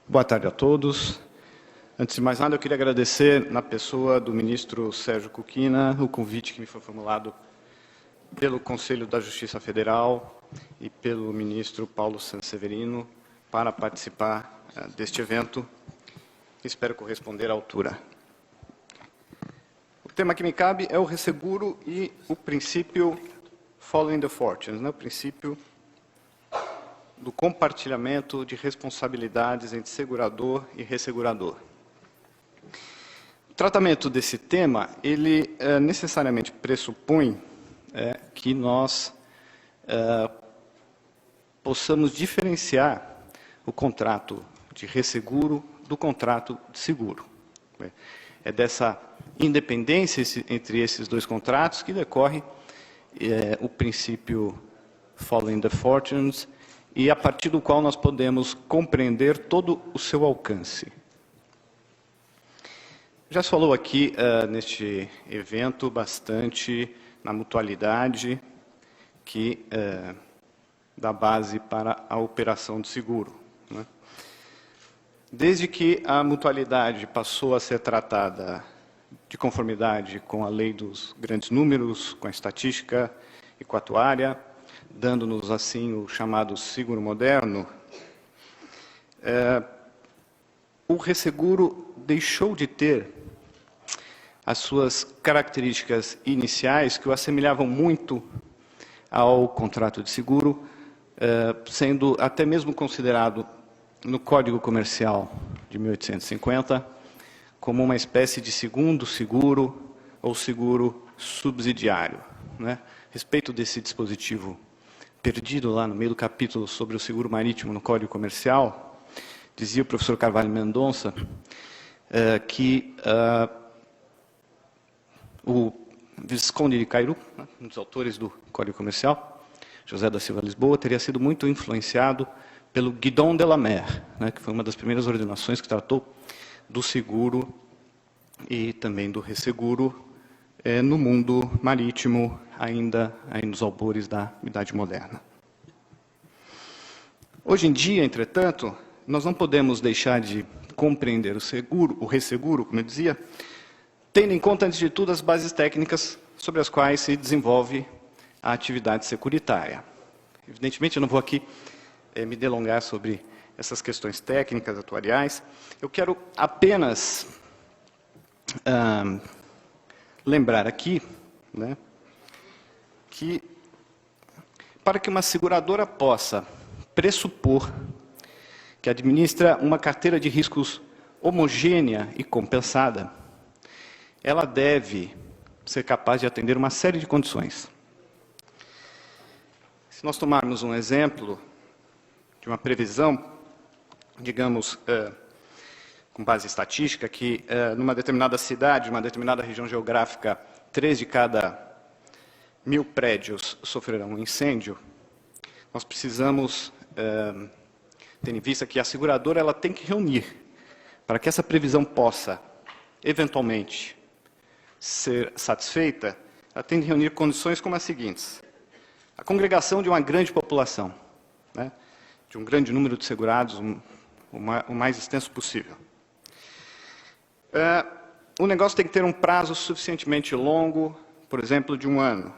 Boa tarde a todos. Antes de mais nada, eu queria agradecer, na pessoa do ministro Sérgio Kukina, o convite que me foi formulado pelo Conselho da Justiça Federal e pelo ministro Paulo Sanseverino para participar deste evento. Espero corresponder à altura. O tema que me cabe é o resseguro e o princípio Following the Fortunes, o princípio do compartilhamento de responsabilidades entre segurador e ressegurador. O tratamento desse tema, ele necessariamente pressupõe que nós possamos diferenciar o contrato de resseguro do contrato de seguro. É dessa independência entre esses dois contratos que decorre o princípio Following the Fortunes, e a partir do qual nós podemos compreender todo o seu alcance. Já se falou aqui, neste evento, bastante na mutualidade que dá base para a operação de seguro. Desde que a mutualidade passou a ser tratada de conformidade com a lei dos grandes números, com a estatística equatuária, dando-nos, assim, o chamado seguro moderno, o resseguro deixou de ter as suas características iniciais, que o assemelhavam muito ao contrato de seguro, sendo até mesmo considerado no Código Comercial de 1850 como uma espécie de segundo seguro ou seguro subsidiário. A respeito desse dispositivo perdido lá no meio do capítulo sobre o seguro marítimo no Código Comercial, dizia o professor Carvalho Mendonça que o Visconde de Cairu, um dos autores do Código Comercial, José da Silva Lisboa, teria sido muito influenciado pelo Guidon de la Mer, que foi uma das primeiras ordenações que tratou do seguro e também do resseguro no mundo marítimo, ainda nos albores da Idade Moderna. Hoje em dia, entretanto, nós não podemos deixar de compreender o resseguro, como eu dizia, tendo em conta, antes de tudo, as bases técnicas sobre as quais se desenvolve a atividade securitária. Evidentemente, eu não vou aqui me delongar sobre essas questões técnicas, atuariais. Eu quero apenas lembrar aqui, que para que uma seguradora possa pressupor que administra uma carteira de riscos homogênea e compensada, ela deve ser capaz de atender uma série de condições. Se nós tomarmos um exemplo de uma previsão, digamos, com base estatística, que numa determinada cidade, numa determinada região geográfica, 3 de cada 1000 prédios sofrerão um incêndio, nós precisamos ter em vista que a seguradora ela tem que reunir, para que essa previsão possa, eventualmente, ser satisfeita, ela tem que reunir condições como as seguintes: a congregação de uma grande população, de um grande número de segurados, o mais extenso possível. O negócio tem que ter um prazo suficientemente longo, por exemplo, de 1 ano.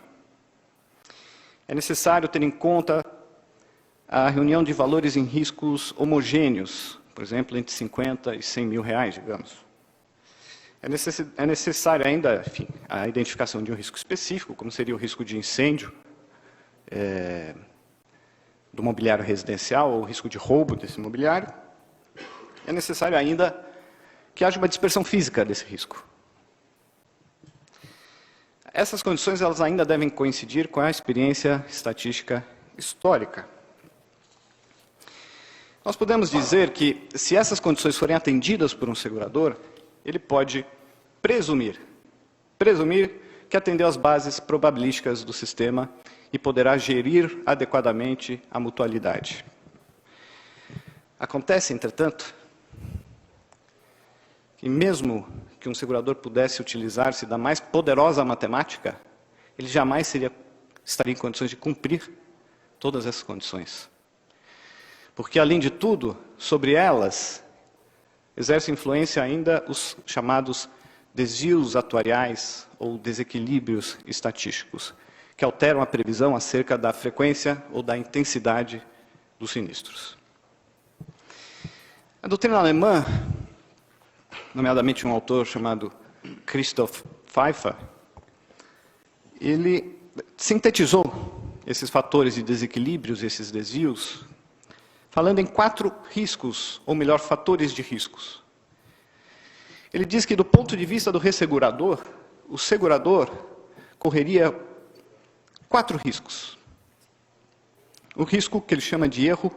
É necessário ter em conta a reunião de valores em riscos homogêneos, por exemplo, entre 50 e 100 mil reais, digamos. É necessário ainda, enfim, a identificação de um risco específico, como seria o risco de incêndio do mobiliário residencial, ou o risco de roubo desse mobiliário. É necessário ainda que haja uma dispersão física desse risco. Essas condições elas ainda devem coincidir com a experiência estatística histórica. Nós podemos dizer que, se essas condições forem atendidas por um segurador, ele pode presumir que atendeu às bases probabilísticas do sistema e poderá gerir adequadamente a mutualidade. Acontece, entretanto, que mesmo que um segurador pudesse utilizar-se da mais poderosa matemática, ele jamais estaria em condições de cumprir todas essas condições. Porque, além de tudo, sobre elas exerce influência ainda os chamados desvios atuariais ou desequilíbrios estatísticos, que alteram a previsão acerca da frequência ou da intensidade dos sinistros. A doutrina alemã, nomeadamente um autor chamado Christoph Pfeiffer, ele sintetizou esses fatores de desequilíbrios, esses desvios, falando em 4 riscos, ou melhor, fatores de riscos. Ele diz que, do ponto de vista do ressegurador, o segurador correria 4 riscos. O risco que ele chama de erro,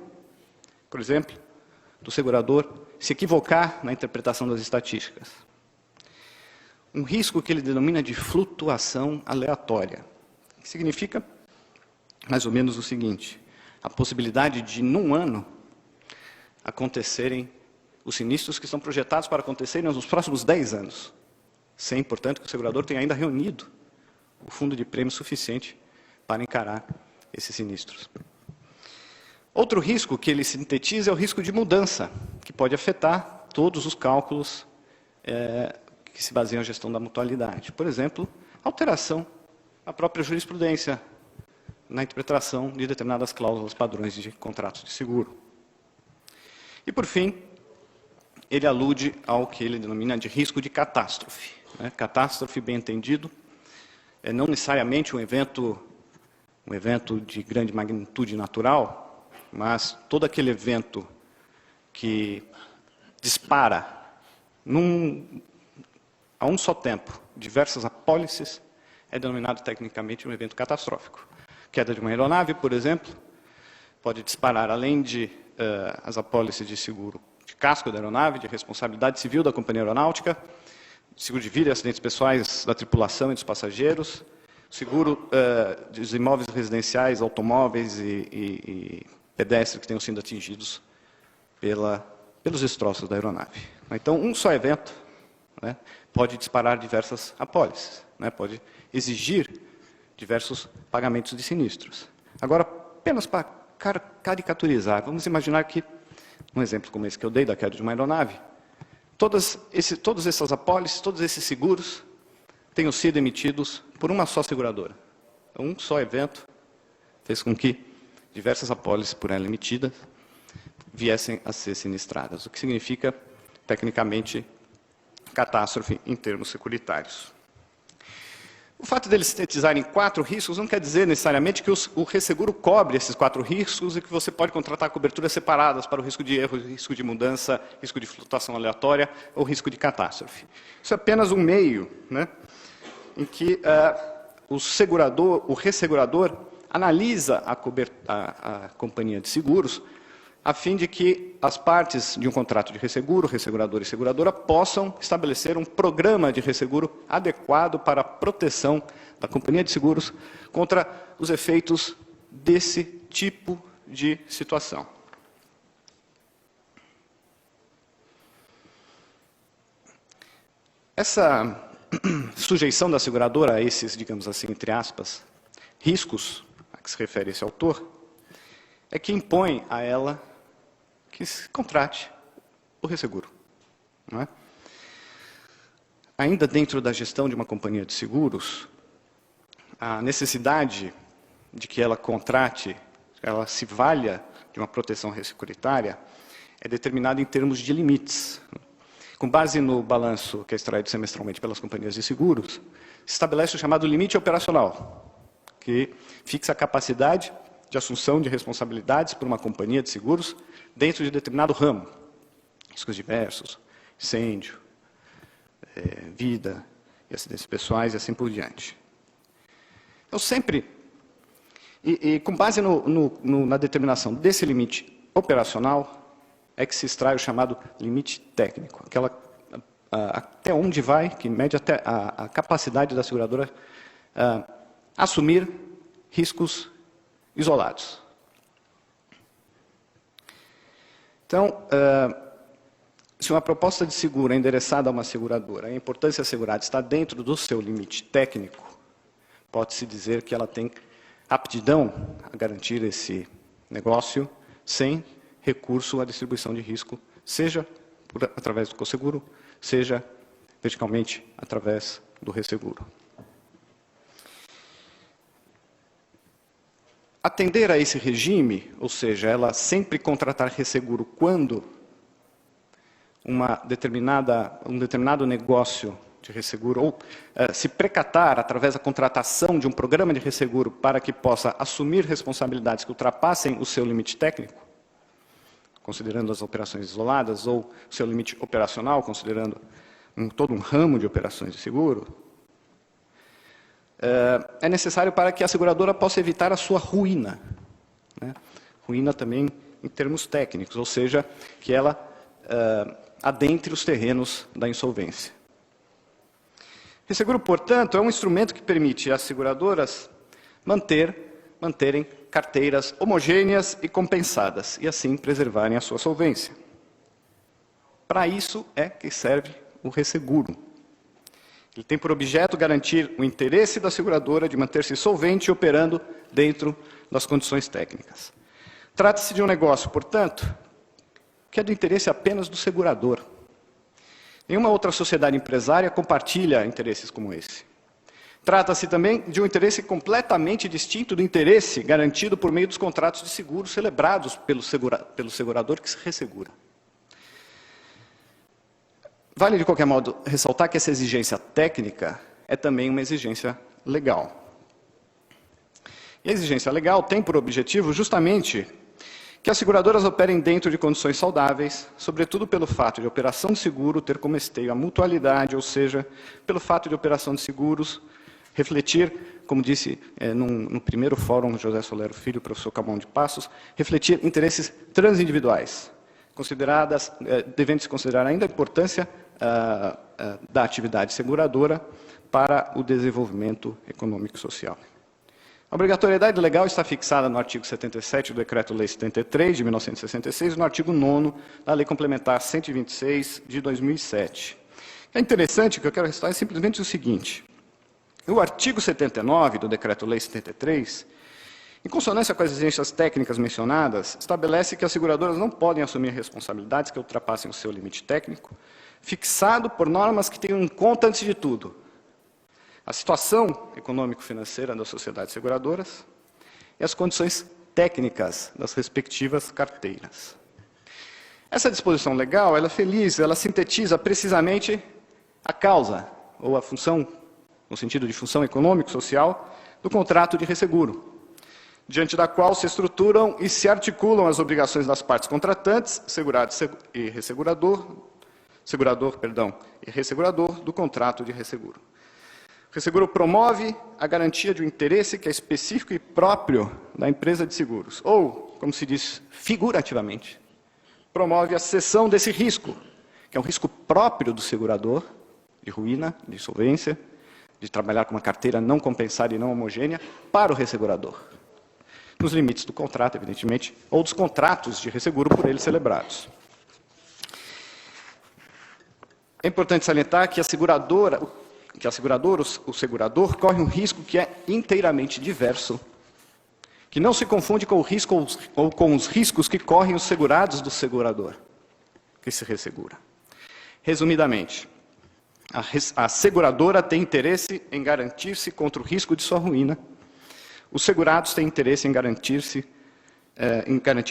por exemplo, do segurador se equivocar na interpretação das estatísticas. Um risco que ele denomina de flutuação aleatória, que significa mais ou menos o seguinte: a possibilidade de, num ano, acontecerem os sinistros que estão projetados para acontecerem nos próximos 10 anos, sem, portanto, que o segurador tenha ainda reunido o fundo de prêmio suficiente para encarar esses sinistros. Outro risco que ele sintetiza é o risco de mudança, que pode afetar todos os cálculos que se baseiam na gestão da mutualidade. Por exemplo, alteração na própria jurisprudência, na interpretação de determinadas cláusulas padrões de contratos de seguro. E, por fim, ele alude ao que ele denomina de risco de catástrofe. Catástrofe, bem entendido, é não necessariamente um evento de grande magnitude natural, mas todo aquele evento que dispara a um só tempo diversas apólices é denominado tecnicamente um evento catastrófico. Queda de uma aeronave, por exemplo, pode disparar, além de as apólices de seguro de casco da aeronave, de responsabilidade civil da companhia aeronáutica, seguro de vida e acidentes pessoais da tripulação e dos passageiros, seguro dos imóveis residenciais, automóveis e pedestres que tenham sido atingidos pelos destroços da aeronave. Então, um só evento pode disparar diversas apólices, pode exigir diversos pagamentos de sinistros. Agora, apenas para caricaturizar, vamos imaginar que, um exemplo como esse que eu dei da queda de uma aeronave, todas essas apólices, todos esses seguros tenham sido emitidos por uma só seguradora. Então, um só evento fez com que diversas apólices por ela emitidas viessem a ser sinistradas, o que significa, tecnicamente, catástrofe em termos securitários. O fato deles sintetizarem 4 riscos não quer dizer necessariamente que o resseguro cobre esses 4 riscos e que você pode contratar coberturas separadas para o risco de erro, risco de mudança, risco de flutuação aleatória ou risco de catástrofe. Isso é apenas um meio em que o ressegurador analisa a companhia de seguros a fim de que as partes de um contrato de resseguro, ressegurador e seguradora, possam estabelecer um programa de resseguro adequado para a proteção da companhia de seguros contra os efeitos desse tipo de situação. Essa sujeição da seguradora a esses, digamos assim, entre aspas, riscos a que se refere esse autor, é que impõe a ela que se contrate o resseguro. Ainda dentro da gestão de uma companhia de seguros, a necessidade de que ela contrate, ela se valha de uma proteção ressecuritária, é determinada em termos de limites. Com base no balanço que é extraído semestralmente pelas companhias de seguros, se estabelece o chamado limite operacional, que fixa a capacidade de assunção de responsabilidades por uma companhia de seguros dentro de determinado ramo, riscos diversos, incêndio, vida e acidentes pessoais e assim por diante. Então, sempre, com base na determinação desse limite operacional, é que se extrai o chamado limite técnico, até onde vai, que mede até a capacidade da seguradora assumir riscos isolados. Então, se uma proposta de seguro é endereçada a uma seguradora, a importância assegurada está dentro do seu limite técnico, pode-se dizer que ela tem aptidão a garantir esse negócio sem recurso à distribuição de risco, seja através do cosseguro, seja verticalmente através do resseguro. Atender a esse regime, ou seja, ela sempre contratar resseguro quando um determinado negócio de resseguro, ou se precatar através da contratação de um programa de resseguro para que possa assumir responsabilidades que ultrapassem o seu limite técnico, considerando as operações isoladas, ou o seu limite operacional, considerando todo um ramo de operações de seguro, é necessário para que a seguradora possa evitar a sua ruína. Né? Ruína também em termos técnicos, ou seja, que ela adentre os terrenos da insolvência. Resseguro, portanto, é um instrumento que permite às seguradoras manterem carteiras homogêneas e compensadas, e assim preservarem a sua solvência. Para isso é que serve o resseguro. Ele tem por objeto garantir o interesse da seguradora de manter-se solvente e operando dentro das condições técnicas. Trata-se de um negócio, portanto, que é do interesse apenas do segurador. Nenhuma outra sociedade empresária compartilha interesses como esse. Trata-se também de um interesse completamente distinto do interesse garantido por meio dos contratos de seguro celebrados pelo segurador que se ressegura. Vale, de qualquer modo, ressaltar que essa exigência técnica é também uma exigência legal. E a exigência legal tem por objetivo justamente que as seguradoras operem dentro de condições saudáveis, sobretudo pelo fato de a operação de seguro ter como esteio a mutualidade, ou seja, pelo fato de a operação de seguros refletir, como disse no primeiro fórum José Solero Filho, professor Camão de Passos, refletir interesses transindividuais, devendo-se considerar ainda a importância da atividade seguradora para o desenvolvimento econômico e social. A obrigatoriedade legal está fixada no artigo 77 do Decreto-Lei 73, de 1966, e no artigo 9º da Lei Complementar 126, de 2007. O que é interessante, o que eu quero ressaltar é simplesmente o seguinte: o artigo 79 do Decreto-Lei 73, em consonância com as exigências técnicas mencionadas, estabelece que as seguradoras não podem assumir responsabilidades que ultrapassem o seu limite técnico, fixado por normas que tenham em conta, antes de tudo, a situação econômico-financeira das sociedades seguradoras e as condições técnicas das respectivas carteiras. Essa disposição legal, ela é feliz, ela sintetiza precisamente a causa, ou a função, no sentido de função econômico-social, do contrato de resseguro, diante da qual se estruturam e se articulam as obrigações das partes contratantes, segurado e ressegurador do contrato de resseguro. O resseguro promove a garantia de um interesse que é específico e próprio da empresa de seguros, ou, como se diz figurativamente, promove a cessão desse risco, que é um risco próprio do segurador, de ruína, de insolvência, de trabalhar com uma carteira não compensada e não homogênea, para o ressegurador, nos limites do contrato, evidentemente, ou dos contratos de resseguro por ele celebrados. É importante salientar que o segurador corre um risco que é inteiramente diverso, que não se confunde com o risco ou com os riscos que correm os segurados do segurador, que se ressegura. Resumidamente, a seguradora tem interesse em garantir-se contra o risco de sua ruína. Os segurados têm interesse em garantir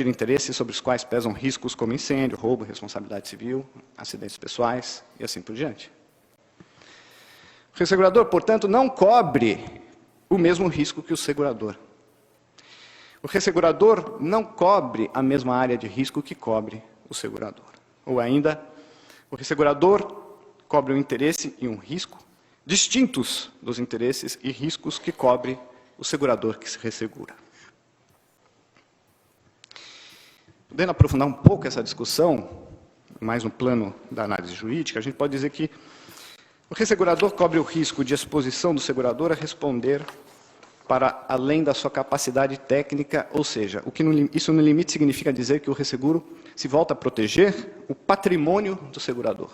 interesses sobre os quais pesam riscos como incêndio, roubo, responsabilidade civil, acidentes pessoais e assim por diante. O ressegurador, portanto, não cobre o mesmo risco que o segurador. O ressegurador não cobre a mesma área de risco que cobre o segurador. Ou ainda, o ressegurador cobre um interesse e um risco distintos dos interesses e riscos que cobre o segurador que se ressegura. Podendo aprofundar um pouco essa discussão, mais no plano da análise jurídica, a gente pode dizer que o ressegurador cobre o risco de exposição do segurador a responder para além da sua capacidade técnica, ou seja, isso no limite significa dizer que o resseguro se volta a proteger o patrimônio do segurador,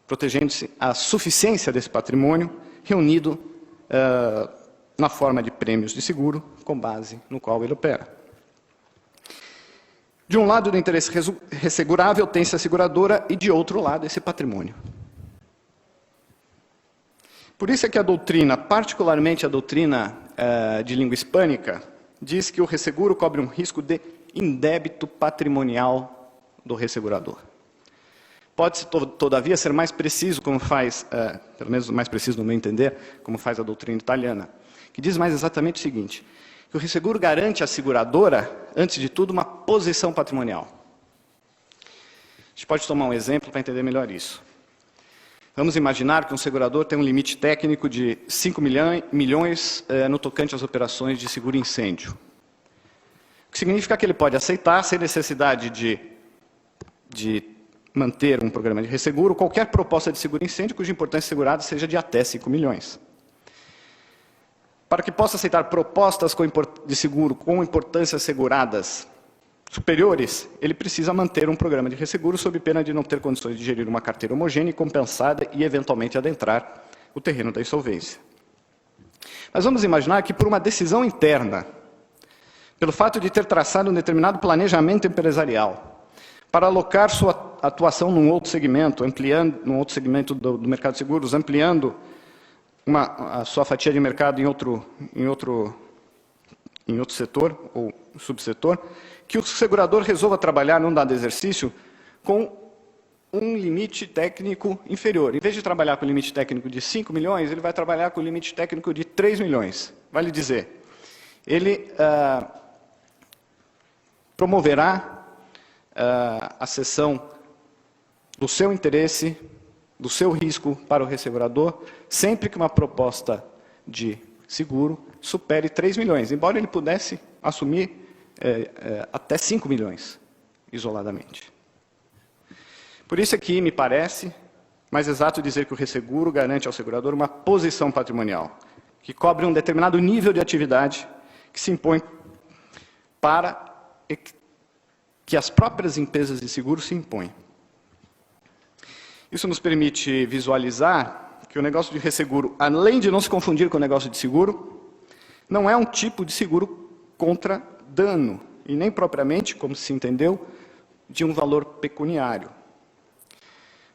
protegendo-se a suficiência desse patrimônio reunido na forma de prêmios de seguro com base no qual ele opera. De um lado do interesse ressegurável tem-se a seguradora e de outro lado esse patrimônio. Por isso é que a doutrina, particularmente a doutrina de língua hispânica, diz que o resseguro cobre um risco de indébito patrimonial do ressegurador. Pode-se, todavia, ser mais preciso, como faz, pelo menos mais preciso no meu entender, como faz a doutrina italiana, que diz mais exatamente o seguinte, que o resseguro garante à seguradora, antes de tudo, uma posição patrimonial. A gente pode tomar um exemplo para entender melhor isso. Vamos imaginar que um segurador tem um limite técnico de 5 milhões no tocante às operações de seguro-incêndio. O que significa que ele pode aceitar, sem necessidade de manter um programa de resseguro, qualquer proposta de seguro-incêndio cuja importância segurada seja de até 5 milhões. Para que possa aceitar propostas de seguro com importâncias seguradas superiores, ele precisa manter um programa de resseguro sob pena de não ter condições de gerir uma carteira homogênea e compensada e, eventualmente, adentrar o terreno da insolvência. Mas vamos imaginar que, por uma decisão interna, pelo fato de ter traçado um determinado planejamento empresarial, para alocar sua atuação num outro segmento, num outro segmento do mercado de seguros, ampliando a sua fatia de mercado em outro setor ou subsetor, que o segurador resolva trabalhar num dado exercício com um limite técnico inferior. Em vez de trabalhar com o limite técnico de 5 milhões, ele vai trabalhar com o limite técnico de 3 milhões. Vale dizer, ele promoverá a cessão do seu interesse, do seu risco para o ressegurador, sempre que uma proposta de seguro supere 3 milhões, embora ele pudesse assumir até 5 milhões, isoladamente. Por isso aqui me parece mais exato dizer que o resseguro garante ao segurador uma posição patrimonial, que cobre um determinado nível de atividade que se impõe para que as próprias empresas de seguro se impõem. Isso nos permite visualizar que o negócio de resseguro, além de não se confundir com o negócio de seguro, não é um tipo de seguro contra dano, e nem propriamente, como se entendeu, de um valor pecuniário.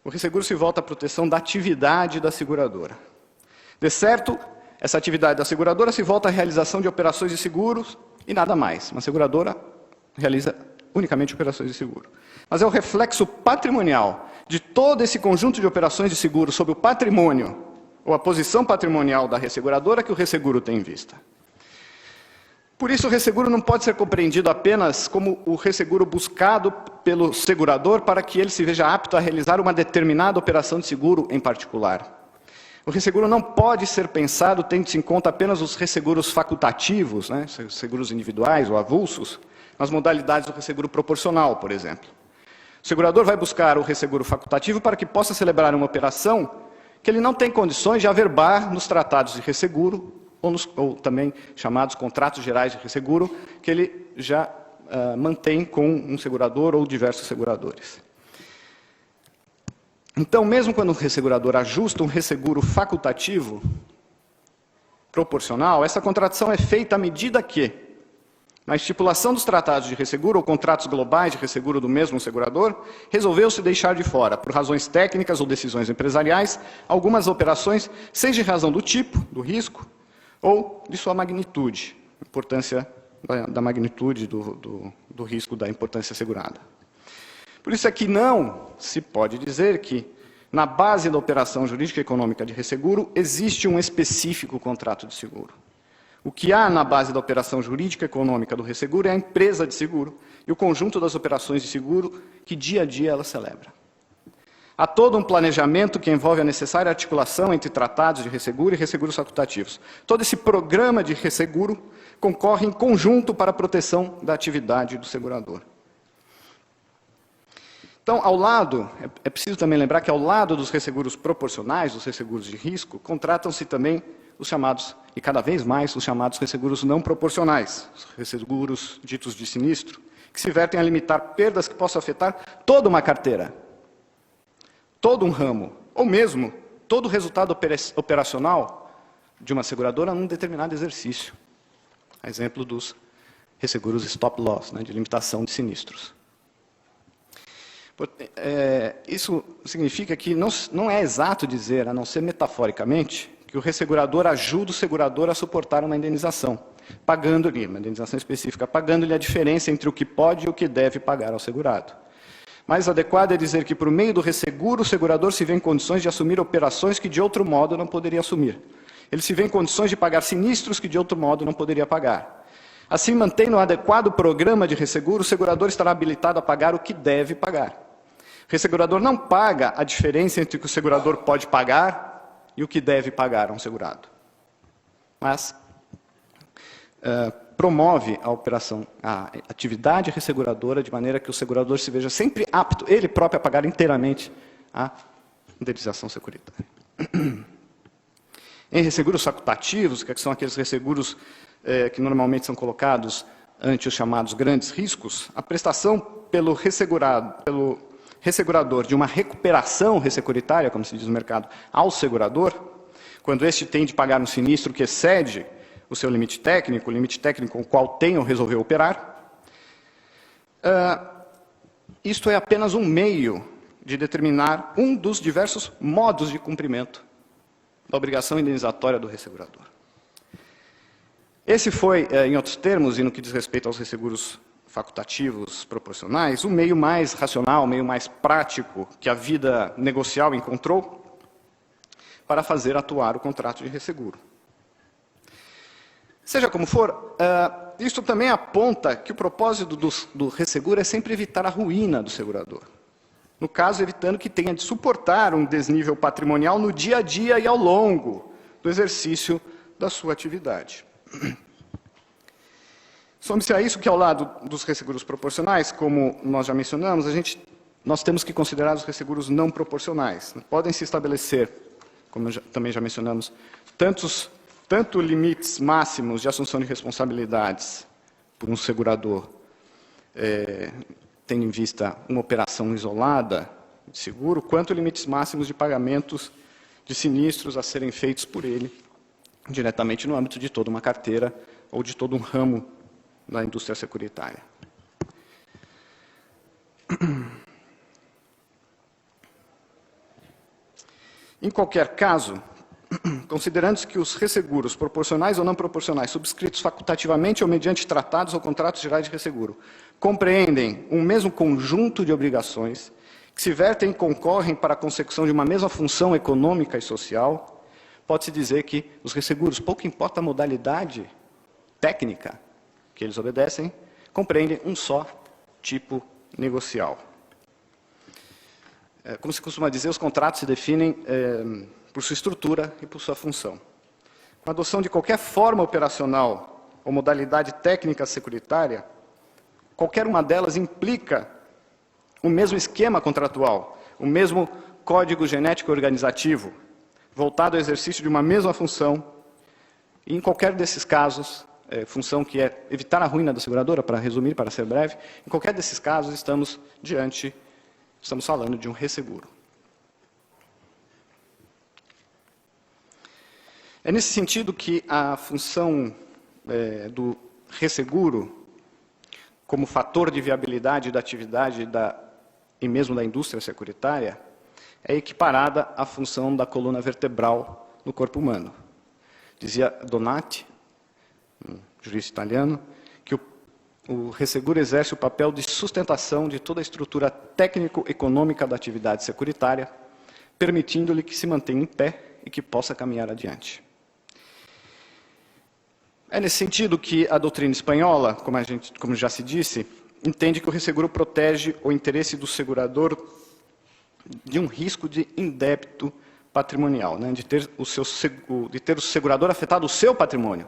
O resseguro se volta à proteção da atividade da seguradora. De certo, essa atividade da seguradora se volta à realização de operações de seguros e nada mais. Uma seguradora realiza unicamente operações de seguro. Mas é o reflexo patrimonial de todo esse conjunto de operações de seguro sobre o patrimônio ou a posição patrimonial da resseguradora que o resseguro tem em vista. Por isso, o resseguro não pode ser compreendido apenas como o resseguro buscado pelo segurador para que ele se veja apto a realizar uma determinada operação de seguro em particular. O resseguro não pode ser pensado tendo-se em conta apenas os resseguros facultativos, né, seguros individuais ou avulsos, nas modalidades do resseguro proporcional, por exemplo. O segurador vai buscar o resseguro facultativo para que possa celebrar uma operação que ele não tem condições de averbar nos tratados de resseguro, ou também chamados contratos gerais de resseguro, que ele já mantém com um segurador ou diversos seguradores. Então, mesmo quando o ressegurador ajusta um resseguro facultativo proporcional, essa contratação é feita à medida que, na estipulação dos tratados de resseguro ou contratos globais de resseguro do mesmo segurador, resolveu-se deixar de fora, por razões técnicas ou decisões empresariais, algumas operações, seja em razão do tipo, do risco, ou de sua magnitude, importância da magnitude do risco da importância assegurada. Por isso é que não se pode dizer que, na base da operação jurídica e econômica de resseguro, existe um específico contrato de seguro. O que há na base da operação jurídica e econômica do resseguro é a empresa de seguro e o conjunto das operações de seguro que dia a dia ela celebra. Há todo um planejamento que envolve a necessária articulação entre tratados de resseguro e resseguros facultativos. Todo esse programa de resseguro concorre em conjunto para a proteção da atividade do segurador. Então, é preciso também lembrar que ao lado dos resseguros proporcionais, dos resseguros de risco, contratam-se também os chamados, e cada vez mais, os chamados resseguros não proporcionais, os resseguros ditos de sinistro, que se vertem a limitar perdas que possam afetar toda uma carteira, todo um ramo, ou mesmo todo o resultado operacional de uma seguradora num determinado exercício. A exemplo dos resseguros stop loss, né, de limitação de sinistros. Isso significa que não é exato dizer, a não ser metaforicamente, que o ressegurador ajuda o segurador a suportar uma indenização, pagando-lhe, uma indenização específica, pagando-lhe a diferença entre o que pode e o que deve pagar ao segurado. Mais adequado é dizer que, por meio do resseguro, o segurador se vê em condições de assumir operações que, de outro modo, não poderia assumir. Ele se vê em condições de pagar sinistros que, de outro modo, não poderia pagar. Assim, mantendo um adequado programa de resseguro, o segurador estará habilitado a pagar o que deve pagar. O ressegurador não paga a diferença entre o que o segurador pode pagar e o que deve pagar a um segurado. Mas promove a operação, a atividade resseguradora, de maneira que o segurador se veja sempre apto, ele próprio, a pagar inteiramente a indenização securitária. Em resseguros facultativos, que são aqueles resseguros que normalmente são colocados ante os chamados grandes riscos, a prestação pelo ressegurador de uma recuperação ressecuritária, como se diz no mercado, ao segurador, quando este tem de pagar um sinistro que excede o seu limite técnico, o limite técnico com o qual tem ou resolveu operar, isto é apenas um meio de determinar um dos diversos modos de cumprimento da obrigação indenizatória do ressegurador. Esse foi, em outros termos, e no que diz respeito aos resseguros facultativos proporcionais, o meio mais racional, o meio mais prático que a vida negocial encontrou para fazer atuar o contrato de resseguro. Seja como for, isto também aponta que o propósito do resseguro é sempre evitar a ruína do segurador. No caso, evitando que tenha de suportar um desnível patrimonial no dia a dia e ao longo do exercício da sua atividade. Some-se a isso que, ao lado dos resseguros proporcionais, como nós já mencionamos, nós temos que considerar os resseguros não proporcionais. Podem se estabelecer, como também já mencionamos, tanto limites máximos de assunção de responsabilidades por um segurador, tendo em vista uma operação isolada de seguro, quanto limites máximos de pagamentos de sinistros a serem feitos por ele diretamente no âmbito de toda uma carteira ou de todo um ramo da indústria securitária. Em qualquer caso, considerando-se que os resseguros, proporcionais ou não proporcionais, subscritos facultativamente ou mediante tratados ou contratos gerais de resseguro, compreendem um mesmo conjunto de obrigações que se vertem e concorrem para a consecução de uma mesma função econômica e social, pode-se dizer que os resseguros, pouco importa a modalidade técnica que eles obedecem, compreendem um só tipo negocial. Como se costuma dizer, os contratos se definem por sua estrutura e por sua função. Com a adoção de qualquer forma operacional ou modalidade técnica securitária, qualquer uma delas implica o mesmo esquema contratual, o mesmo código genético organizativo, voltado ao exercício de uma mesma função, e em qualquer desses casos, função que é evitar a ruína da seguradora, para resumir, para ser breve, em qualquer desses casos estamos falando de um resseguro. É nesse sentido que a função do resseguro, como fator de viabilidade da atividade e mesmo da indústria securitária, é equiparada à função da coluna vertebral no corpo humano. Dizia Donati, um jurista italiano, que o resseguro exerce o papel de sustentação de toda a estrutura técnico-econômica da atividade securitária, permitindo-lhe que se mantenha em pé e que possa caminhar adiante. É nesse sentido que a doutrina espanhola, como já se disse, entende que o resseguro protege o interesse do segurador de um risco de indébito patrimonial, né, de ter o segurador afetado o seu patrimônio,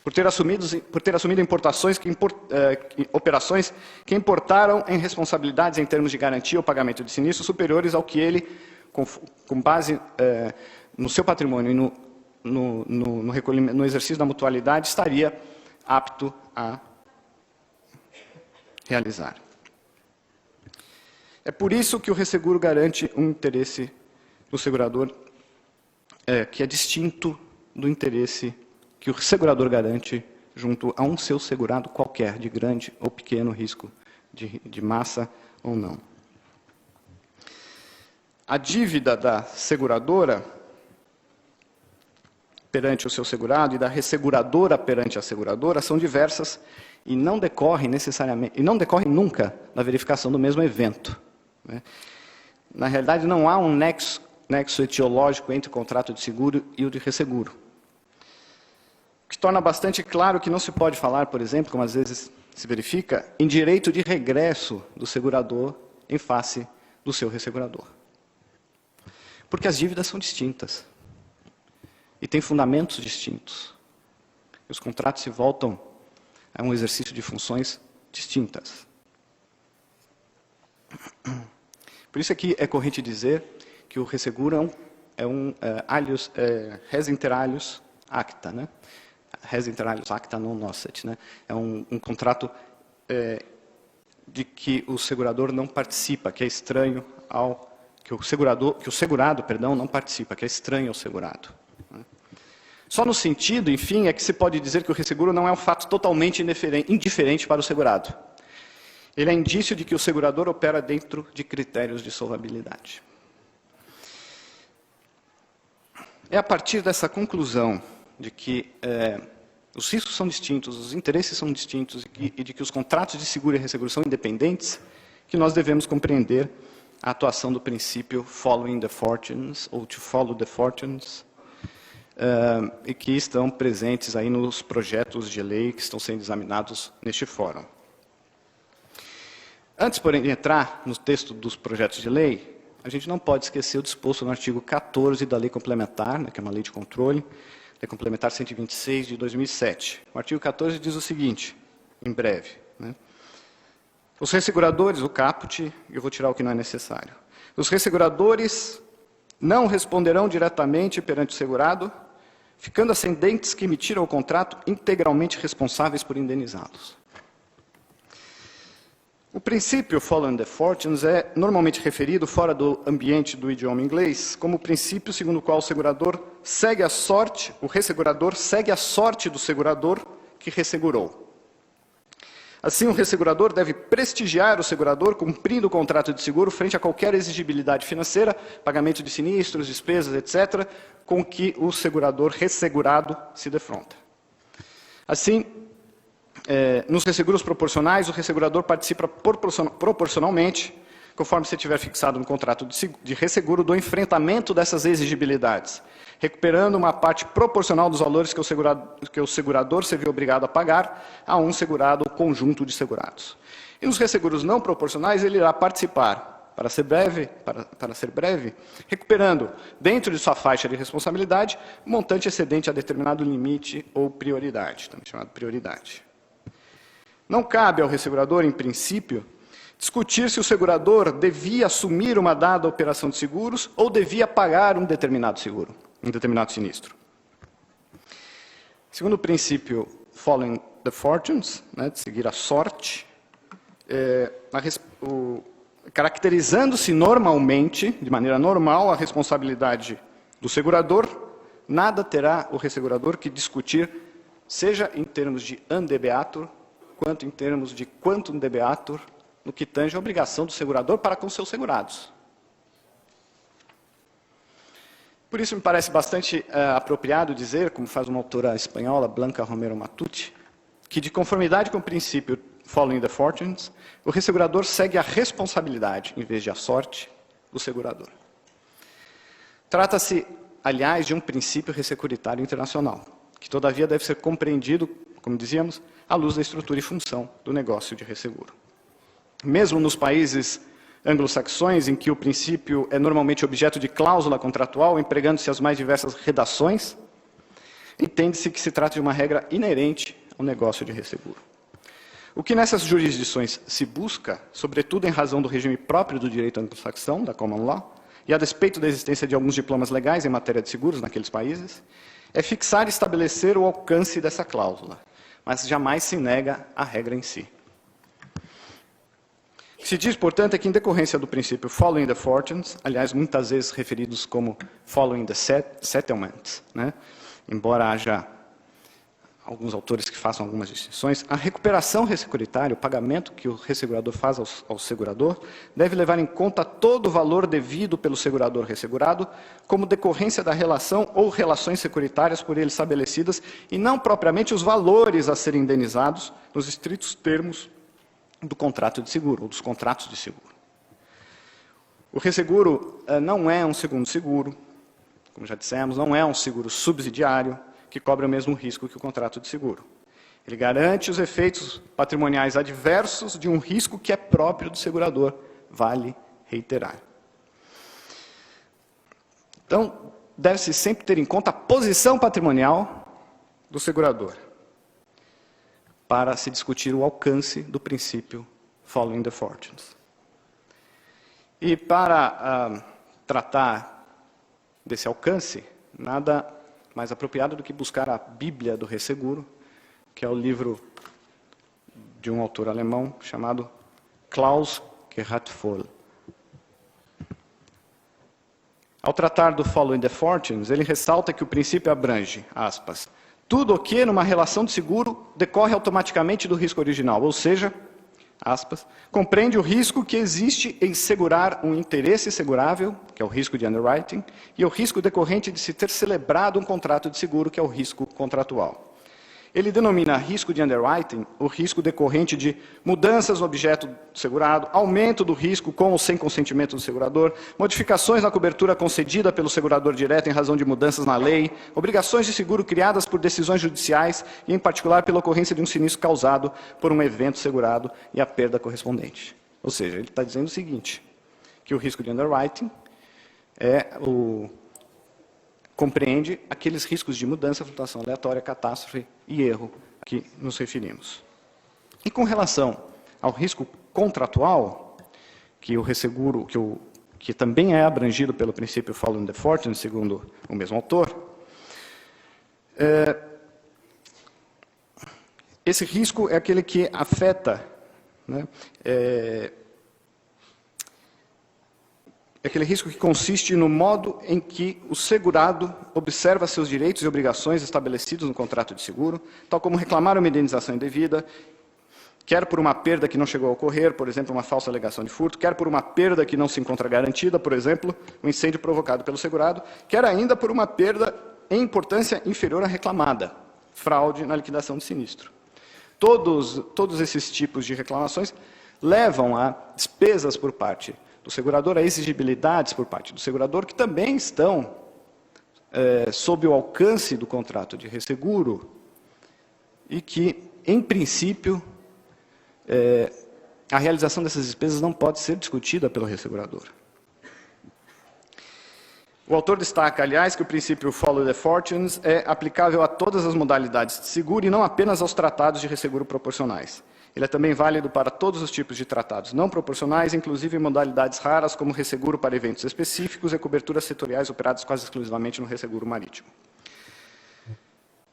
por ter assumido operações que importaram em responsabilidades em termos de garantia ou pagamento de sinistros superiores ao que ele, com base no seu patrimônio e no exercício da mutualidade, estaria apto a realizar. É por isso que o resseguro garante um interesse do segurador que é distinto do interesse que o segurador garante junto a um seu segurado qualquer, de grande ou pequeno risco, de massa ou não. a dívida da seguradora perante o seu segurado e da resseguradora perante a seguradora são diversas e não decorrem necessariamente, e não decorrem nunca da verificação do mesmo evento, né? Na realidade, não há um nexo etiológico entre o contrato de seguro e o de resseguro. O que torna bastante claro que não se pode falar, por exemplo, como às vezes se verifica, em direito de regresso do segurador em face do seu ressegurador. Porque as dívidas são distintas e têm fundamentos distintos. Os contratos se voltam a um exercício de funções distintas. Por isso aqui é corrente dizer que o resseguro é um res inter alios acta, né? Res inter alios acta non nocet, né? É um contrato de que o segurador não participa, que é estranho ao que o segurado, não participa, que é estranho ao segurado. Só no sentido, enfim, é que se pode dizer que o resseguro não é um fato totalmente indiferente para o segurado. Ele é indício de que o segurador opera dentro de critérios de solvabilidade. É a partir dessa conclusão de que os riscos são distintos, os interesses são distintos e de que os contratos de seguro e resseguro são independentes que nós devemos compreender a atuação do princípio following the fortunes, ou to follow the fortunes, e que estão presentes aí nos projetos de lei que estão sendo examinados neste fórum. Antes, porém, de entrar no texto dos projetos de lei, a gente não pode esquecer o disposto no artigo 14 da Lei Complementar, né, que é uma lei de controle, Lei Complementar 126 de 2007. O artigo 14 diz o seguinte, em breve, né? Os resseguradores, o caput, eu vou tirar o que não é necessário. Os resseguradores não responderão diretamente perante o segurado, ficando ascendentes que emitiram o contrato integralmente responsáveis por indenizá-los. O princípio following the fortunes é normalmente referido, fora do ambiente do idioma inglês, como o princípio segundo o qual o segurador segue a sorte, o ressegurador segue a sorte do segurador que ressegurou. Assim, o ressegurador deve prestigiar o segurador cumprindo o contrato de seguro frente a qualquer exigibilidade financeira, pagamento de sinistros, despesas, etc., com que o segurador ressegurado se defronta. Assim, nos resseguros proporcionais, o ressegurador participa proporcionalmente, conforme se tiver fixado no contrato de resseguro, do enfrentamento dessas exigibilidades, recuperando uma parte proporcional dos valores que o segurador se viu obrigado a pagar a um segurado ou conjunto de segurados. E nos resseguros não proporcionais, ele irá participar, para ser breve, recuperando, dentro de sua faixa de responsabilidade, um montante excedente a determinado limite ou prioridade, também chamado prioridade. Não cabe ao ressegurador, em princípio, discutir se o segurador devia assumir uma dada operação de seguros ou devia pagar um determinado seguro, um determinado sinistro. Segundo o princípio following the fortunes, né, de seguir a sorte, caracterizando-se normalmente, de maneira normal, a responsabilidade do segurador, nada terá o ressegurador que discutir, seja em termos de andebeatur, quanto em termos de quantum debeatur, no que tange a obrigação do segurador para com seus segurados. Por isso, me parece bastante apropriado dizer, como faz uma autora espanhola, Blanca Romero Matute, que, de conformidade com o princípio following the fortunes, o ressegurador segue a responsabilidade, em vez de a sorte, do segurador. Trata-se, aliás, de um princípio ressecuritário internacional, que, todavia, deve ser compreendido, como dizíamos, à luz da estrutura e função do negócio de resseguro. Mesmo nos países anglo-saxões, em que o princípio é normalmente objeto de cláusula contratual, empregando-se as mais diversas redações, entende-se que se trata de uma regra inerente ao negócio de resseguro. O que nessas jurisdições se busca, sobretudo em razão do regime próprio do direito anglo-saxão, da common law, e a despeito da existência de alguns diplomas legais em matéria de seguros naqueles países, é fixar e estabelecer o alcance dessa cláusula, mas jamais se nega a regra em si. O que se diz, portanto, é que, em decorrência do princípio following the fortunes, aliás, muitas vezes referidos como following the settlement, né? Embora haja alguns autores que façam algumas distinções, a recuperação ressecuritária, o pagamento que o ressegurador faz ao segurador, deve levar em conta todo o valor devido pelo segurador ressegurado, como decorrência da relação ou relações securitárias por ele estabelecidas, e não propriamente os valores a serem indenizados, nos estritos termos do contrato de seguro, ou dos contratos de seguro. O resseguro não é um segundo seguro, como já dissemos, não é um seguro subsidiário, que cobre o mesmo risco que o contrato de seguro. Ele garante os efeitos patrimoniais adversos de um risco que é próprio do segurador, vale reiterar. Então, deve-se sempre ter em conta a posição patrimonial do segurador, para se discutir o alcance do princípio following the fortunes. E para tratar desse alcance, nada mais apropriado do que buscar a Bíblia do Resseguro, que é o livro de um autor alemão chamado Klaus Gerhard Voll. Ao tratar do Following the Fortunes, ele ressalta que o princípio abrange, aspas, tudo o que, numa relação de seguro, decorre automaticamente do risco original, ou seja, aspas, compreende o risco que existe em segurar um interesse segurável, que é o risco de underwriting, e o risco decorrente de se ter celebrado um contrato de seguro, que é o risco contratual. Ele denomina risco de underwriting o risco decorrente de mudanças no objeto segurado, aumento do risco com ou sem consentimento do segurador, modificações na cobertura concedida pelo segurador direto em razão de mudanças na lei, obrigações de seguro criadas por decisões judiciais e, em particular, pela ocorrência de um sinistro causado por um evento segurado e a perda correspondente. Ou seja, ele está dizendo o seguinte, que o risco de underwriting compreende aqueles riscos de mudança, flutuação aleatória, catástrofe e erro a que nos referimos. E com relação ao risco contratual, que o resseguro, que também é abrangido pelo princípio following the fortune, segundo o mesmo autor, esse risco é aquele que afeta, né, é aquele risco que consiste no modo em que o segurado observa seus direitos e obrigações estabelecidos no contrato de seguro, tal como reclamar uma indenização indevida, quer por uma perda que não chegou a ocorrer, por exemplo, uma falsa alegação de furto, quer por uma perda que não se encontra garantida, por exemplo, um incêndio provocado pelo segurado, quer ainda por uma perda em importância inferior à reclamada, fraude na liquidação de sinistro. Todos esses tipos de reclamações levam a despesas por parte do segurador, a exigibilidades por parte do segurador, que também estão sob o alcance do contrato de resseguro e que, em princípio, a realização dessas despesas não pode ser discutida pelo ressegurador. O autor destaca, aliás, que o princípio Follow the Fortunes é aplicável a todas as modalidades de seguro e não apenas aos tratados de resseguro proporcionais. Ele é também válido para todos os tipos de tratados não proporcionais, inclusive em modalidades raras, como resseguro para eventos específicos e coberturas setoriais operadas quase exclusivamente no resseguro marítimo.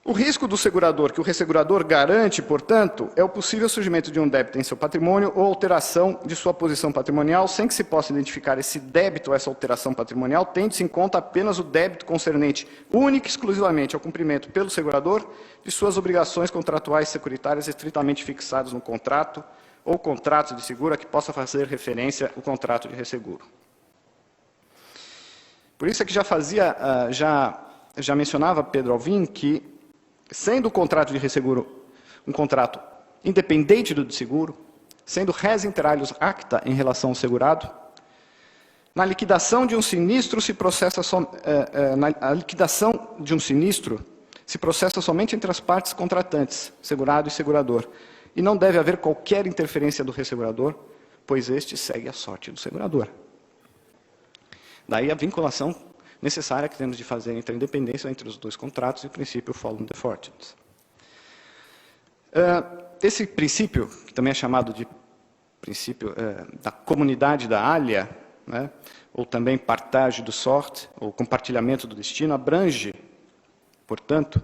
O risco do segurador que o ressegurador garante, portanto, é o possível surgimento de um débito em seu patrimônio ou alteração de sua posição patrimonial, sem que se possa identificar esse débito ou essa alteração patrimonial, tendo-se em conta apenas o débito concernente único e exclusivamente ao cumprimento pelo segurador de suas obrigações contratuais securitárias estritamente fixadas no contrato ou contrato de seguro a que possa fazer referência o contrato de resseguro. Por isso é que já mencionava Pedro Alvim que, sendo o contrato de resseguro um contrato independente do de seguro, sendo res inter alios acta em relação ao segurado, na liquidação de um sinistro se processa somente entre as partes contratantes, segurado e segurador, e não deve haver qualquer interferência do ressegurador, pois este segue a sorte do segurador. Daí a vinculação necessária que temos de fazer entre a independência entre os dois contratos e o princípio Following the Fortunes. Esse princípio, que também é chamado de princípio da comunidade da alha, né, ou também partage do sort, ou compartilhamento do destino, abrange, portanto,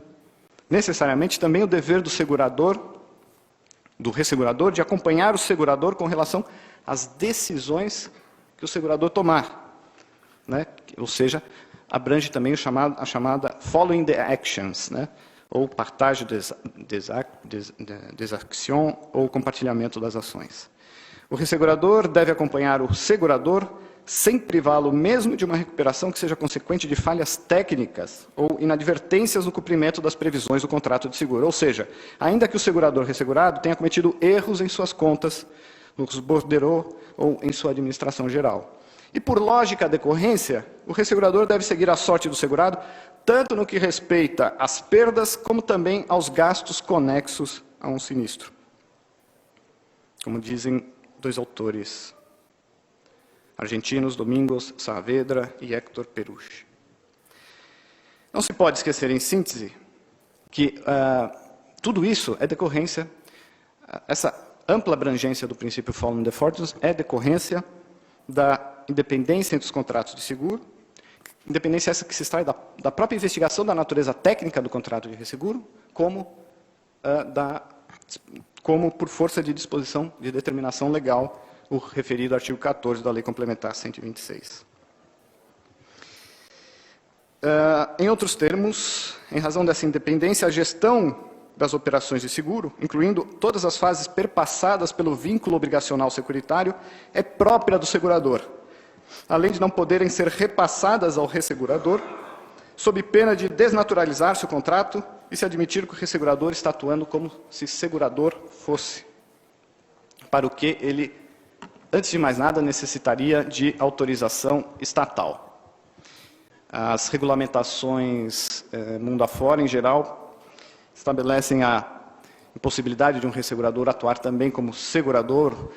necessariamente também o dever do ressegurador, de acompanhar o segurador com relação às decisões que o segurador tomar. Né? Ou seja, abrange também a chamada following the actions, né? ou partage des actions, ou compartilhamento das ações. O ressegurador deve acompanhar o segurador sem privá-lo mesmo de uma recuperação que seja consequente de falhas técnicas ou inadvertências no cumprimento das previsões do contrato de seguro. Ou seja, ainda que o segurador ressegurado tenha cometido erros em suas contas, nos bordereaux ou em sua administração geral. E por lógica decorrência, o ressegurador deve seguir a sorte do segurado, tanto no que respeita às perdas, como também aos gastos conexos a um sinistro. Como dizem dois autores argentinos, Domingos Saavedra e Héctor Peruche. Não se pode esquecer, em síntese, que tudo isso é decorrência, essa ampla abrangência do princípio Following the Fortunes é decorrência da independência entre os contratos de seguro, independência essa que se extrai da própria investigação da natureza técnica do contrato de resseguro, como por força de disposição de determinação legal, o referido artigo 14 da Lei Complementar 126. Em outros termos, em razão dessa independência, a gestão das operações de seguro, incluindo todas as fases perpassadas pelo vínculo obrigacional securitário, é própria do segurador, além de não poderem ser repassadas ao ressegurador, sob pena de desnaturalizar-se o contrato e se admitir que o ressegurador está atuando como se segurador fosse, para o que ele, antes de mais nada, necessitaria de autorização estatal. As regulamentações mundo afora, em geral, estabelecem a impossibilidade de um ressegurador atuar também como segurador.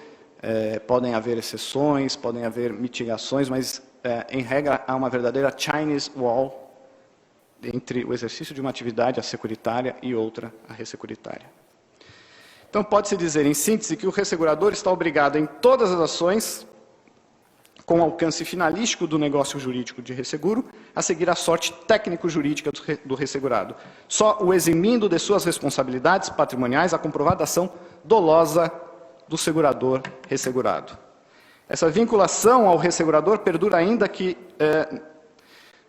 Podem haver exceções, podem haver mitigações, mas, em regra, há uma verdadeira Chinese wall entre o exercício de uma atividade, a securitária, e outra, a ressecuritária. Então, pode-se dizer, em síntese, que o ressegurador está obrigado em todas as ações, com alcance finalístico do negócio jurídico de resseguro, a seguir a sorte técnico-jurídica do ressegurado, só o eximindo de suas responsabilidades patrimoniais a comprovada ação dolosa do segurador ressegurado. Essa vinculação ao ressegurador perdura ainda que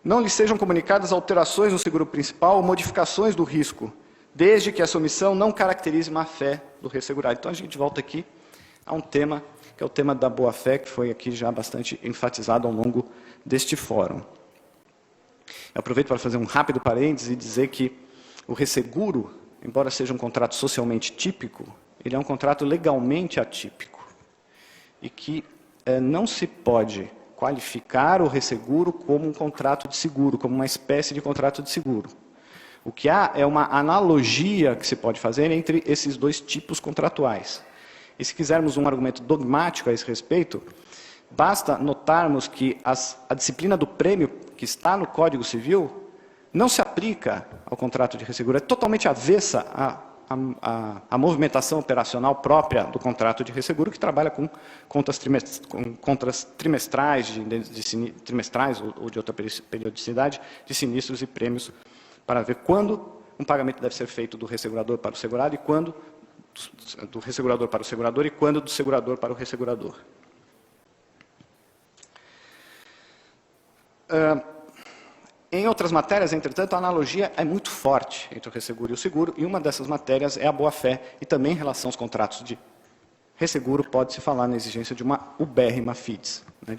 não lhe sejam comunicadas alterações no seguro principal ou modificações do risco, desde que essa omissão não caracterize má-fé do ressegurado. Então, a gente volta aqui a um tema, que é o tema da boa-fé, que foi aqui já bastante enfatizado ao longo deste fórum. Eu aproveito para fazer um rápido parêntese e dizer que o resseguro, embora seja um contrato socialmente típico, ele é um contrato legalmente atípico, e que não se pode qualificar o resseguro como um contrato de seguro, como uma espécie de contrato de seguro. O que há é uma analogia que se pode fazer entre esses dois tipos contratuais. E se quisermos um argumento dogmático a esse respeito, basta notarmos que a disciplina do prêmio, que está no Código Civil, não se aplica ao contrato de resseguro, é totalmente avessa à movimentação operacional própria do contrato de resseguro, que trabalha com contas trimestrais, trimestrais ou de outra periodicidade, de sinistros e prêmios, para ver quando um pagamento deve ser feito do ressegurador para o segurado e quando do ressegurador para o segurador e quando do segurador para o ressegurador. Em outras matérias, entretanto, a analogia é muito forte entre o resseguro e o seguro, e uma dessas matérias é a boa-fé, e também em relação aos contratos de resseguro, pode-se falar na exigência de uma ubérrima fides, né,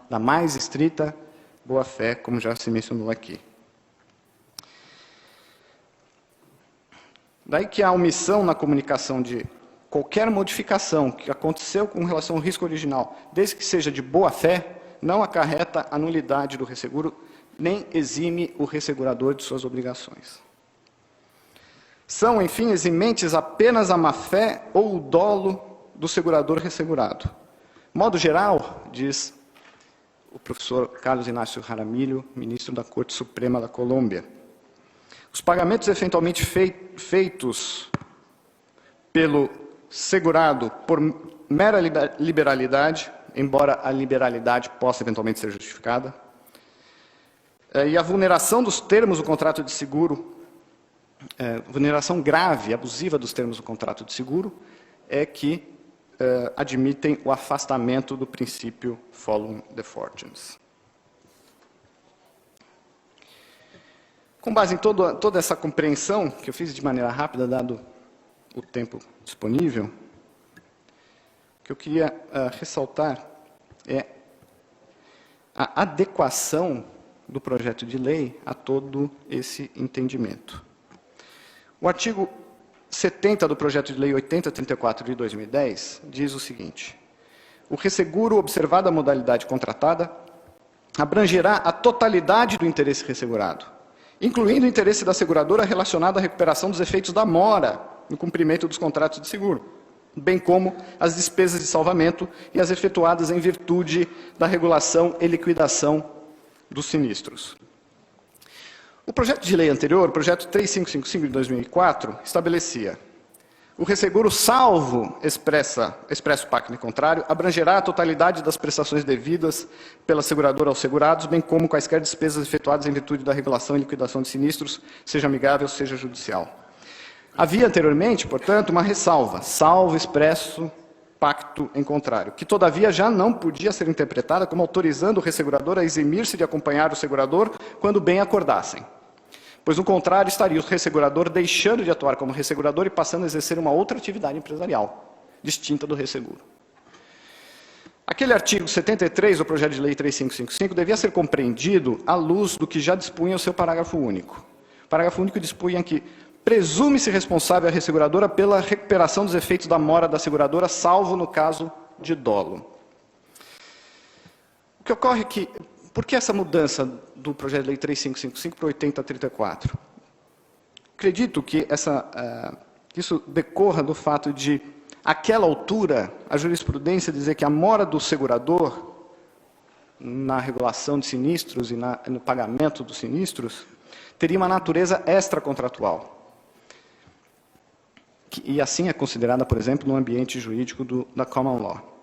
da mais estrita boa-fé, como já se mencionou aqui. Daí que a omissão na comunicação de qualquer modificação que aconteceu com relação ao risco original, desde que seja de boa-fé, não acarreta a nulidade do resseguro, nem exime o ressegurador de suas obrigações. São, enfim, eximentes apenas a má-fé ou o dolo do segurador ressegurado. Modo geral, diz o professor Carlos Inácio Jaramillo, ministro da Corte Suprema da Colômbia, os pagamentos eventualmente feitos pelo segurado por mera liberalidade, embora a liberalidade possa eventualmente ser justificada, e a vulneração dos termos do contrato de seguro, vulneração grave, abusiva dos termos do contrato de seguro, é que admitem o afastamento do princípio Following the Fortunes. Com base em toda essa compreensão, que eu fiz de maneira rápida, dado o tempo disponível, o que eu queria ressaltar é a adequação do projeto de lei a todo esse entendimento. O artigo 70 do projeto de lei 8034 de 2010 diz o seguinte: o resseguro, observada a modalidade contratada, abrangerá a totalidade do interesse ressegurado, incluindo o interesse da seguradora relacionado à recuperação dos efeitos da mora no cumprimento dos contratos de seguro, bem como as despesas de salvamento e as efetuadas em virtude da regulação e liquidação dos sinistros. O projeto de lei anterior, o projeto 3555 de 2004, estabelecia: o resseguro, salvo expresso pacto em contrário, abrangerá a totalidade das prestações devidas pela seguradora aos segurados, bem como quaisquer despesas efetuadas em virtude da regulação e liquidação de sinistros, seja amigável, seja judicial. Havia anteriormente, portanto, uma ressalva, salvo expresso pacto em contrário, que todavia já não podia ser interpretada como autorizando o ressegurador a eximir-se de acompanhar o segurador quando bem acordassem, pois, no contrário, estaria o ressegurador deixando de atuar como ressegurador e passando a exercer uma outra atividade empresarial, distinta do resseguro. Aquele artigo 73 do projeto de lei 3555 devia ser compreendido à luz do que já dispunha o seu parágrafo único. O parágrafo único dispunha que presume-se responsável a resseguradora pela recuperação dos efeitos da mora da seguradora, salvo no caso de dolo. O que ocorre é que, por que essa mudança do projeto de lei 3555 para 8034? Acredito que isso decorra do fato de, àquela altura, a jurisprudência dizer que a mora do segurador, na regulação de sinistros e no pagamento dos sinistros, teria uma natureza extracontratual. E assim é considerada, por exemplo, no ambiente jurídico da common law.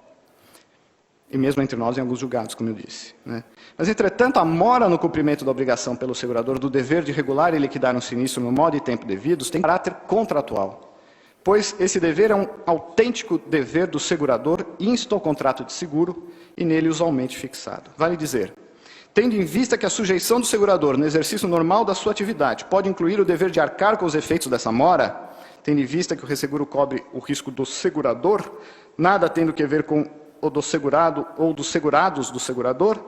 E mesmo entre nós, em alguns julgados, como eu disse, né? Mas, entretanto, a mora no cumprimento da obrigação pelo segurador do dever de regular e liquidar um sinistro no modo e tempo devidos tem caráter contratual, pois esse dever é um autêntico dever do segurador insto ao contrato de seguro e nele usualmente fixado. Vale dizer, tendo em vista que a sujeição do segurador no exercício normal da sua atividade pode incluir o dever de arcar com os efeitos dessa mora, tendo em vista que o resseguro cobre o risco do segurador, nada tendo que ver com o do segurado ou dos segurados do segurador,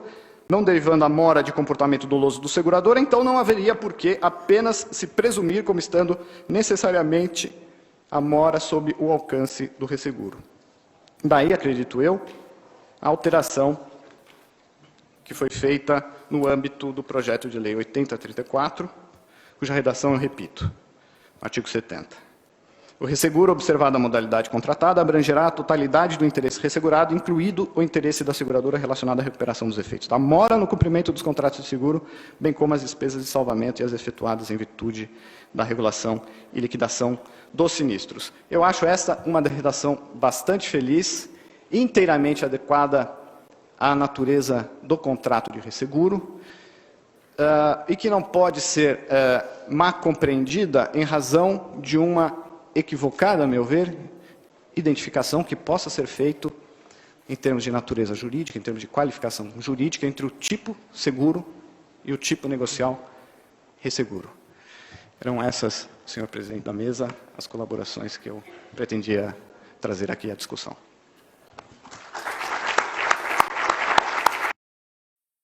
não derivando a mora de comportamento doloso do segurador, então não haveria por que apenas se presumir como estando necessariamente a mora sob o alcance do resseguro. Daí, acredito eu, a alteração que foi feita no âmbito do projeto de lei 8034, cuja redação eu repito, artigo 70. O resseguro, observada a modalidade contratada, abrangerá a totalidade do interesse ressegurado, incluído o interesse da seguradora relacionado à recuperação dos efeitos da mora no cumprimento dos contratos de seguro, bem como as despesas de salvamento e as efetuadas em virtude da regulação e liquidação dos sinistros. Eu acho essa uma redação bastante feliz, inteiramente adequada à natureza do contrato de resseguro, e que não pode ser mal compreendida em razão de uma equivocada, a meu ver, identificação que possa ser feito em termos de natureza jurídica, em termos de qualificação jurídica, entre o tipo seguro e o tipo negocial resseguro. Eram essas, senhor presidente da mesa, as colaborações que eu pretendia trazer aqui à discussão.